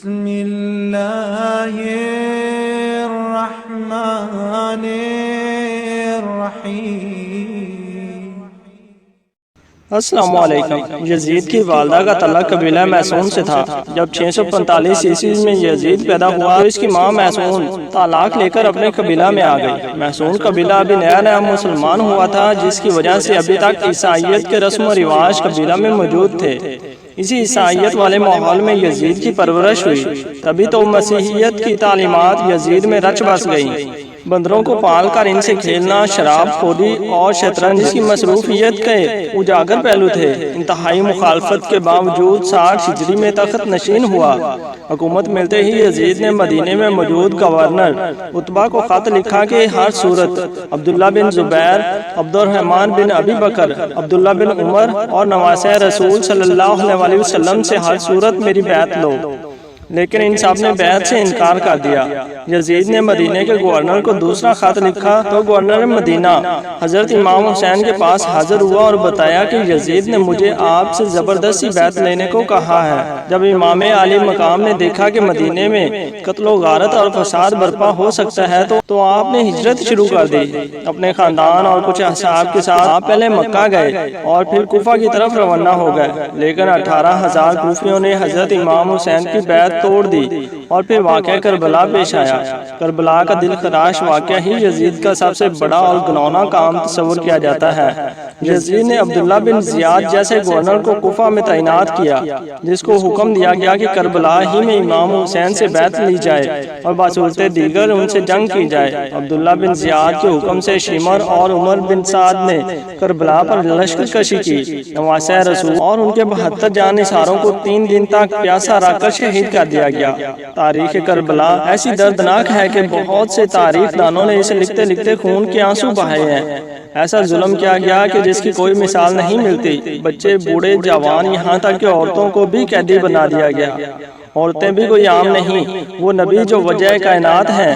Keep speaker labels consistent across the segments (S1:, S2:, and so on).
S1: بسم اللہ الرحمن الرحیم۔
S2: السلام علیکم۔ یزید کی والدہ کا تعلق قبیلہ میسون سے تھا۔ جب 645 عیسوی میں یزید پیدا ہوا تو اس کی ماں میسون طلاق لے کر اپنے قبیلہ میں آ گئی۔ میسون قبیلہ ابھی نیا مسلمان ہوا تھا، جس کی وجہ سے ابھی تک عیسائیت کے رسم و رواج قبیلہ میں موجود تھے۔ اسی عیسائیت والے ماحول میں یزید کی پرورش ہوئی، تبھی تو مسیحیت کی تعلیمات یزید میں رچ بس گئیں۔ بندروں کو پال کر ان سے کھیلنا، شراب خوری اور شطرنج کی مصروفیت کے اجاگر پہلو تھے۔ انتہائی مخالفت کے باوجود 60 ہجری میں تخت نشین ہوا۔ حکومت ملتے ہی یزید نے مدینے میں موجود گورنر عتبہ کو خط لکھا کہ ہر صورت عبداللہ بن زبیر، عبد الرحمن بن ابی بکر، عبداللہ بن عمر اور نواسہ رسول صلی اللہ علیہ وسلم سے ہر صورت میری بیعت لو، لیکن ان سب نے بیعت سے انکار کر دیا۔ یزید نے مدینے کے گورنر کو دوسرا خط لکھا تو گورنر مدینہ حضرت امام حسین کے پاس حاضر ہوا اور بتایا کہ یزید نے مجھے آپ سے زبردستی بیعت لینے کو کہا ہے۔ جب امام عالی مقام نے دیکھا کہ مدینے میں قتل و غارت اور فساد برپا ہو سکتا ہے تو آپ نے ہجرت شروع کر دی۔ اپنے خاندان اور کچھ اصحاب کے ساتھ آپ پہلے مکہ گئے اور پھر کوفہ کی طرف روانہ ہو گئے، لیکن 18,000 کوفیوں نے حضرت امام حسین کی بیعت توڑ دی اور پھر واقعہ کربلا پیش آیا۔ کربلا کا دل خراش واقعہ ہی یزید کا سب سے بڑا اور گناؤنا کام تصور کیا جاتا ہے۔ یزید نے عبداللہ بن زیاد جیسے گورنر کو کوفہ میں تعینات کیا، جس کو حکم دیا گیا کہ کربلا ہی میں امام حسین سے بیعت لی جائے اور بصورت دیگر ان سے جنگ کی جائے۔ عبداللہ بن زیاد کے حکم سے شمر اور عمر بن سعد نے کربلا پر لشکر کشی کی۔ نواسہ رسول اور ان کے 72 جانثاروں کو 3 دن تک پیاسا رکھ کر شہید کر دیا گیا۔ تاریخ کربلا ایسی دردناک ہے کہ بہت سے تاریخ دانوں نے اسے لکھتے لکھتے خون کے آنسو بہائے ہیں۔ ایسا ظلم کیا گیا کہ جس کی کوئی مثال نہیں ملتی۔ بچے، بوڑھے، جوان، یہاں تک کہ عورتوں کو بھی قیدی بنا دیا گیا۔ عورتیں بھی کوئی عام نہیں، وہ نبی جو وجہ کائنات ہیں،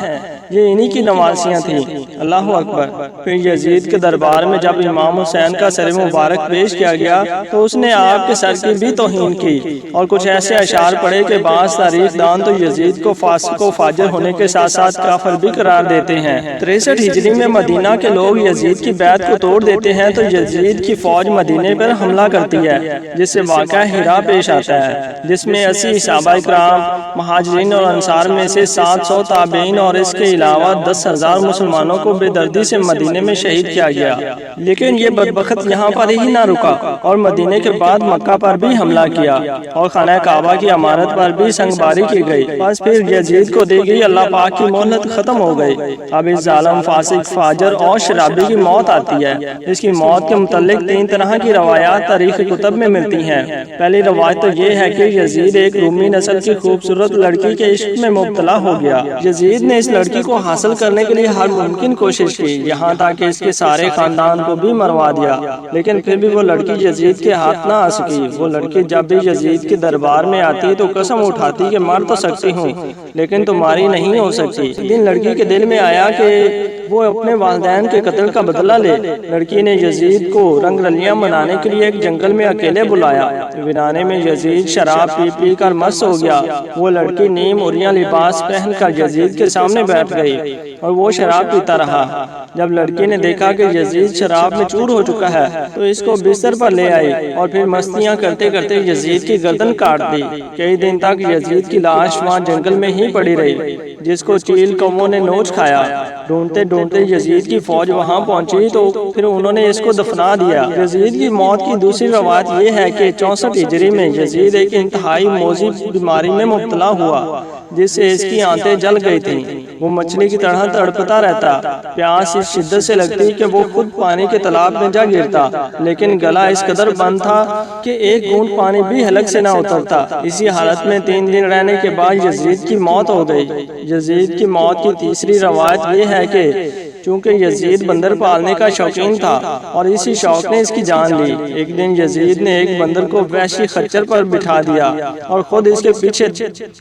S2: یہ انہی کی نواسیاں تھیں۔ اللہ اکبر۔ پھر یزید کے دربار میں جب امام حسین کا سر مبارک پیش کیا گیا تو اس نے آپ کے سر کی بھی توہین کی اور کچھ ایسے اشعار پڑھے کہ بعض تاریخ دان تو یزید کو فاسق و فاجر ہونے کے ساتھ ساتھ کافر بھی قرار دیتے ہیں۔ 63 ہجری میں مدینہ کے لوگ یزید کی بیعت کو توڑ دیتے ہیں تو یزید کی فوج مدینے پر حملہ کرتی ہے، جس سے واقعہ ہرا پیش آتا ہے، جس میں 80 صحابہ کرام، مہاجرین اور انصار میں سے 700 تابعین اور اس کے علاوہ 10,000 مسلمانوں کو بے دردی سے مدینے میں شہید کیا گیا۔ لیکن یہ بدبخت یہاں پر ہی نہ رکا اور مدینے کے بعد مکہ پر بھی حملہ کیا اور خانہ کعبہ کی عمارت پر بھی سنگباری کی گئی۔ بس پھر یزید کو دی گئی اللہ پاک کی مہلت ختم ہو گئی۔ اب اس ظالم، فاسق، فاجر اور شرابی کی موت آتی ہے۔ اس کی موت کے متعلق 3 طرح کی روایات تاریخ کتب میں ملتی ہیں۔ پہلی روایت تو یہ ہے کہ یزید ایک رومی نسل کی خوبصورت لڑکی کے عشق میں مبتلا ہو گیا۔ یزید نے اس لڑکی کو حاصل کرنے کے لیے ہر ممکن کوشش کی، یہاں تک کہ اس کے سارے خاندان کو بھی مروا دیا، لیکن پھر بھی وہ لڑکی یزید کے ہاتھ نہ آ سکی۔ وہ لڑکی جب بھی یزید کے دربار میں آتی تو قسم اٹھاتی کہ مر تو سکتی ہوں لیکن تمہاری نہیں ہو سکتی۔ ایک دن لڑکی کے دل میں آیا کہ وہ اپنے والدین کے قتل کا بدلہ لے۔ لڑکی نے یزید کو رنگ رلیاں منانے کے لیے ایک جنگل میں اکیلے بلایا۔ ویرانے میں یزید شراب پی پی کر مست ہو گیا۔ وہ لڑکی نیم عریاں لباس پہن کر یزید کے سامنے بیٹھ گئی اور وہ شراب پیتا رہا۔ جب لڑکی نے دیکھا کہ یزید شراب میں چور ہو چکا ہے تو اس کو بستر پر لے آئی اور پھر مستیاں کرتے کرتے یزید کی گردن کاٹ دی۔ کئی دن تک یزید کی لاش وہاں جنگل میں ہی پڑی رہی، جس کو چیل کووں نے نوچ کھایا۔ ڈھونڈتے ڈھونڈتے یزید کی فوج وہاں پہنچی تو پھر انہوں نے اس کو دفنا دیا۔ یزید کی موت کی دوسری روایت یہ ہے کہ 64 ہجری میں یزید ایک انتہائی موذی بیماری میں مبتلا ہوا، جس سے اس کی آنتیں جل گئی تھیں۔ وہ مچھلی کی طرح تڑپتا رہتا، پیاس اس شدت سے لگتی کہ وہ خود پانی کے تالاب میں جا گرتا، لیکن گلا اس قدر بند تھا کہ ایک بوند پانی بھی حلق سے نہ اترتا۔ اسی حالت میں 3 دن رہنے کے بعد یزید کی موت ہو گئی۔ یزید کی موت کی تیسری روایت یہ ہے کہ چونکہ یزید بندر پالنے کا شوقین تھا اور اسی شوق نے اس کی جان لی۔ ایک دن یزید نے ایک بندر کو وحشی خچر پر بٹھا دیا اور خود اس کے پیچھے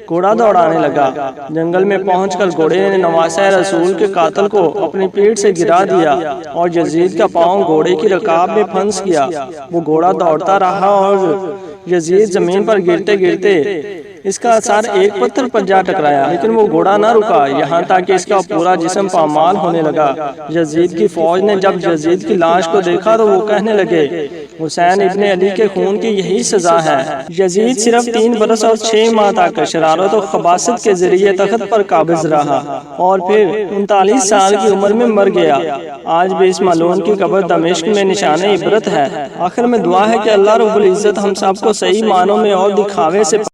S2: گھوڑا دوڑانے لگا۔ جنگل میں پہنچ کر گھوڑے نے نواسہ رسول کے قاتل کو اپنی پیٹھ سے گرا دیا اور یزید کا پاؤں گھوڑے کی رکاب میں پھنس گیا۔ وہ گھوڑا دوڑتا رہا اور یزید زمین پر گرتے گرتے اس کا سر ایک پتھر پر جا ٹکرایا، لیکن وہ گھوڑا نہ رکا یہاں تک کہ اس کا پورا جسم پامال ہونے لگا۔ یزید کی فوج نے جب یزید کی لاش کو دیکھا تو وہ کہنے لگے حسین ابن علی کے خون کی یہی سزا ہے۔ یزید صرف 3 برس اور 6 ماہ تک شرارت و خباثت کے ذریعے تخت پر قابض رہا اور پھر 39 سال کی عمر میں مر گیا۔ آج بھی اس ملعون کی قبر دمشق میں نشان عبرت ہے۔ آخر میں دعا ہے کہ اللہ رب العزت ہم سب کو صحیح معنوں میں اور دکھاوے سے